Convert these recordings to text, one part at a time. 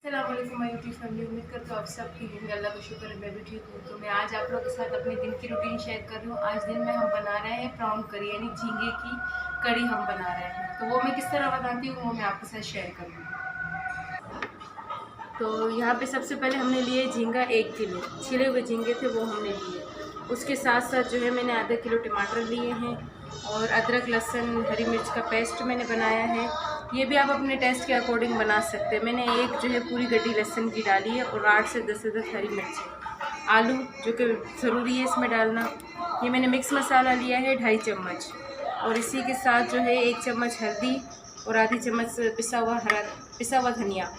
अस्सलामुअलैकुम my YouTube family. उम्मीद करती हूँ आप सब ठीक होंगे। अल्लाह का शुक्र है मैं भी ठीक हूँ। तो मैं आज आप लोगों के साथ अपने दिन की रूटीन शेयर कर रही हूँ। आज दिन में हम बना रहे हैं प्राउन करी यानी झींगे की कड़ी हम बना रहे हैं। तो वो मैं किस तरह बनाती हूँ वो मैं आपके साथ शेयर करूँगी। तो यहाँ पे सबसे पहले हमने लिए झींगा 1 किलो, छिले हुए झींगे थे वो हमने लिए। उसके साथ साथ जो है मैंने आधा किलो टमाटर लिए हैं और अदरक लहसुन हरी मिर्च का पेस्ट मैंने बनाया है। ये भी आप अपने टेस्ट के अकॉर्डिंग बना सकते हैं। मैंने एक जो है पूरी गड्डी लहसुन की डाली है और 8 से 10 हरी मिर्च, आलू जो कि ज़रूरी है इसमें डालना। ये मैंने मिक्स मसाला लिया है 2.5 चम्मच और इसी के साथ जो है 1 चम्मच हल्दी और आधी चम्मच पिसा हुआ धनिया,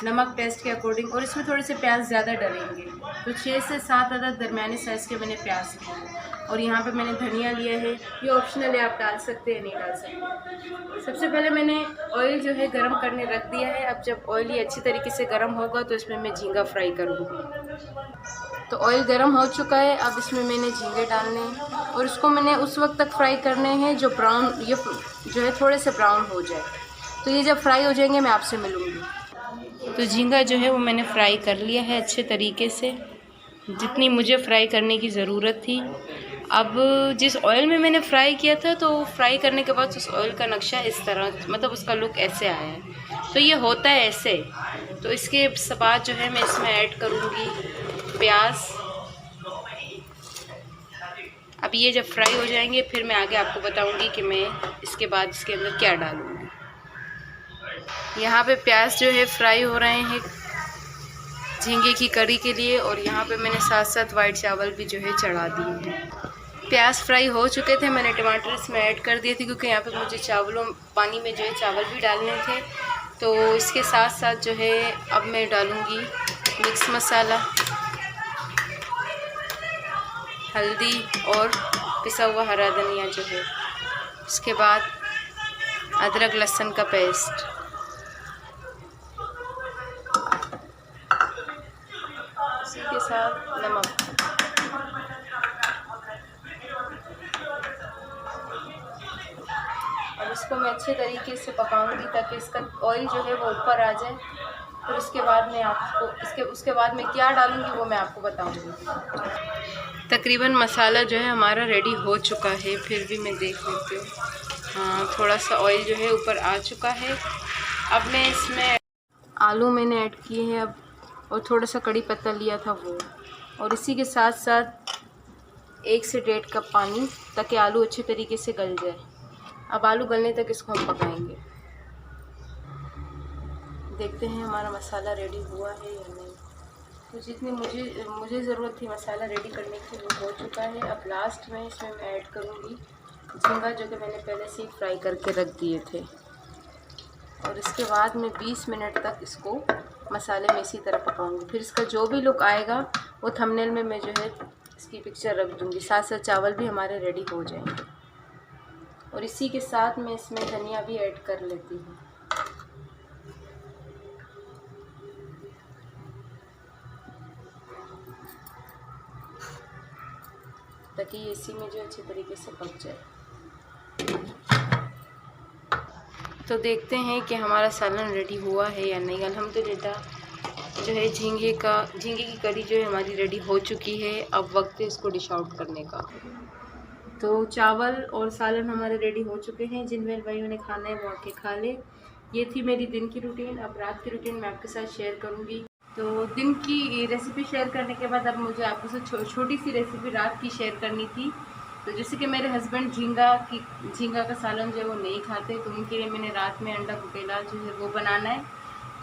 नमक टेस्ट के अकॉर्डिंग। और इसमें थोड़े से प्याज ज़्यादा डलेंगे तो 6 से 7 अदद दरमियाने साइज़ के मैंने प्याज लिए। और यहाँ पे मैंने धनिया लिया है, ये ऑप्शनल है, आप डाल सकते हैं नहीं डाल सकते। सबसे पहले मैंने ऑयल जो है गरम करने रख दिया है। अब जब ऑयल ये अच्छी तरीके से गरम होगा तो इसमें मैं झींगा फ्राई करूँगी। तो ऑयल गरम हो चुका है, अब इसमें मैंने झींगे डालने हैं और इसको मैंने उस वक्त तक फ्राई करने हैं जो ब्राउन ये जो है थोड़े से ब्राउन हो जाए। तो ये जब फ्राई हो जाएंगे मैं आपसे मिलूँगी। तो झींगा जो है वो मैंने फ्राई कर लिया है अच्छे तरीके से, जितनी मुझे फ्राई करने की ज़रूरत थी। अब जिस ऑयल में मैंने फ्राई किया था तो फ्राई करने के बाद उस ऑयल का नक्शा इस तरह, मतलब उसका लुक ऐसे आया है। तो ये होता है ऐसे। तो इसके बाद जो है मैं इसमें ऐड करूँगी प्याज। अब ये जब फ्राई हो जाएंगे फिर मैं आगे आपको बताऊँगी कि मैं इसके बाद इसके अंदर क्या डालूँगी। यहाँ पे प्याज जो है फ्राई हो रहे हैं झींगे की करी के लिए और यहाँ पे मैंने साथ साथ वाइट चावल भी जो है चढ़ा दिए हैं। प्याज फ्राई हो चुके थे, मैंने टमाटर इसमें ऐड कर दिए थे क्योंकि यहाँ पे मुझे पानी में जो है चावल भी डालने थे। तो इसके साथ साथ जो है अब मैं डालूँगी मिक्स मसाला, हल्दी और पिसा हुआ हरा धनिया जो है। उसके बाद अदरक लहसुन का पेस्ट, उसी के साथ नमक। अब इसको मैं अच्छे तरीके से पकाऊंगी ताकि इसका ऑयल जो है वो ऊपर आ जाए। फिर उसके बाद मैं आपको उसके बाद मैं क्या डालूंगी वो मैं आपको बताऊंगी। तकरीबन मसाला जो है हमारा रेडी हो चुका है, फिर भी मैं देख लेती हूँ। हाँ, थोड़ा सा ऑयल जो है ऊपर आ चुका है। अब मैं इसमें आलू मैंने ऐड किए हैं अब, और थोड़ा सा कड़ी पत्ता लिया था वो, और इसी के साथ साथ 1 से 1.5 कप पानी ताकि आलू अच्छे तरीके से गल जाए। अब आलू गलने तक इसको हम पकाएंगे। देखते हैं हमारा मसाला रेडी हुआ है या नहीं। तो जितनी मुझे ज़रूरत थी मसाला रेडी करने की वो हो चुका है। अब लास्ट में इसमें मैं ऐड करूँगी झींगा जो कि मैंने पहले से ही फ्राई करके रख दिए थे। और इसके बाद मैं 20 मिनट तक इसको मसाले में इसी तरह पकाऊंगी। फिर इसका जो भी लुक आएगा वो थंबनेल में मैं जो है इसकी पिक्चर रख दूँगी। साथ साथ चावल भी हमारे रेडी हो जाएंगे। और इसी के साथ मैं इसमें धनिया भी ऐड कर लेती हूँ। ताकि ये इसी में जो अच्छे तरीके से पक जाए। तो देखते हैं कि हमारा सालन रेडी हुआ है या नहीं। अल्हम्दुलिल्लाह जो है झींगे की करी जो है हमारी रेडी हो चुकी है। अब वक्त है इसको डिश आउट करने का। तो चावल और सालन हमारे रेडी हो चुके हैं। जिन बहन भाइयों ने खाना है वो आके खा ले। ये थी मेरी दिन की रूटीन। अब रात की रूटीन मैं आपके साथ शेयर करूँगी। तो दिन की रेसिपी शेयर करने के बाद अब मुझे आपके साथ छोटी सी रेसिपी रात की शेयर करनी थी। तो जैसे कि मेरे हस्बैंड झींगा का सालन जो है वो नहीं खाते, तो उनके लिए मैंने रात में अंडा कुटेला जो है वो बनाना है।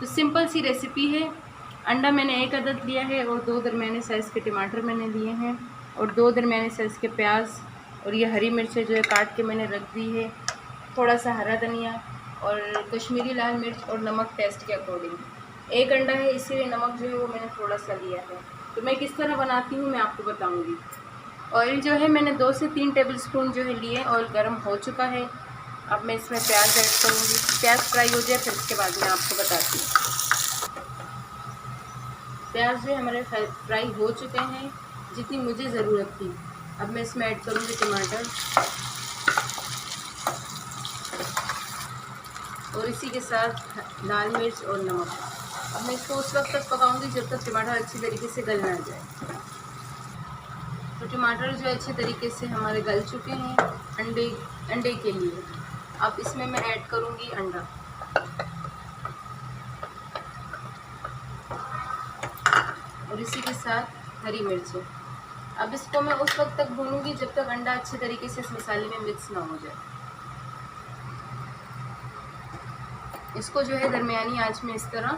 तो सिंपल सी रेसिपी है। अंडा मैंने 1 अदद लिया है और 2 दरमियाने साइज़ के टमाटर मैंने लिए हैं और 2 दरमियाने साइज़ के प्याज, और ये हरी मिर्चें जो है काट के मैंने रख दी है, थोड़ा सा हरा धनिया और कश्मीरी लाल मिर्च और नमक टेस्ट के अकॉर्डिंग। 1 अंडा है इसीलिए नमक जो है वो मैंने थोड़ा सा लिया है। तो मैं किस तरह बनाती हूँ मैं आपको बताऊँगी। ऑयल जो है मैंने 2 से 3 टेबलस्पून जो है लिए। ऑयल गर्म हो चुका है। अब मैं इसमें प्याज ऐड करूँगी। प्याज फ्राई हो जाए फिर उसके बाद मैं आपको बताती हूँ। प्याज जो हमारे फ्राई हो चुके हैं जितनी मुझे ज़रूरत थी। अब मैं इसमें ऐड करूँगी टमाटर और इसी के साथ लाल मिर्च और नमक। अब मैं इसको उस वक्त तक पकाऊंगी जब तक टमाटर अच्छी तरीके से गल ना जाए। तो टमाटर जो अच्छे तरीके से हमारे गल चुके हैं अंडे के लिए। अब इसमें मैं ऐड करूंगी अंडा और इसी के साथ हरी मिर्चें। अब इसको मैं उस वक्त तक भूनूंगी जब तक अंडा अच्छे तरीके से इस मसाले में मिक्स ना हो जाए। इसको जो है दरमियानी आंच में इस तरह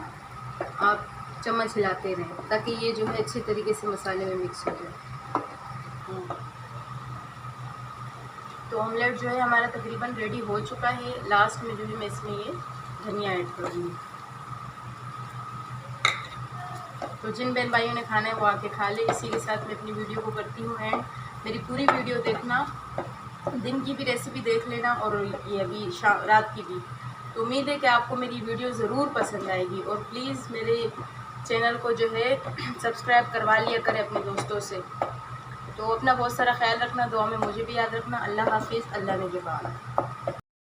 आप चम्मच हिलाते रहें ताकि ये जो है अच्छे तरीके से मसाले में मिक्स हो जाए। तो ऑमलेट जो है हमारा तकरीबन रेडी हो चुका है। लास्ट में जो है मैं इसमें ये धनिया ऐड करूँगी। तो जिन बहन भाइयों ने खाना है वो आके खा ले। इसी के साथ मैं अपनी वीडियो को करती हूँ एंड। मेरी पूरी वीडियो देखना, दिन की भी रेसिपी देख लेना और ये अभी रात की भी। तो उम्मीद है कि आपको मेरी वीडियो ज़रूर पसंद आएगी और प्लीज़ मेरे चैनल को जो है सब्सक्राइब करवा लिया करें अपने दोस्तों से। तो अपना बहुत सारा ख्याल रखना, दुआ में मुझे भी याद रखना। अल्लाह हाफिज़, अल्लाह निगहबान।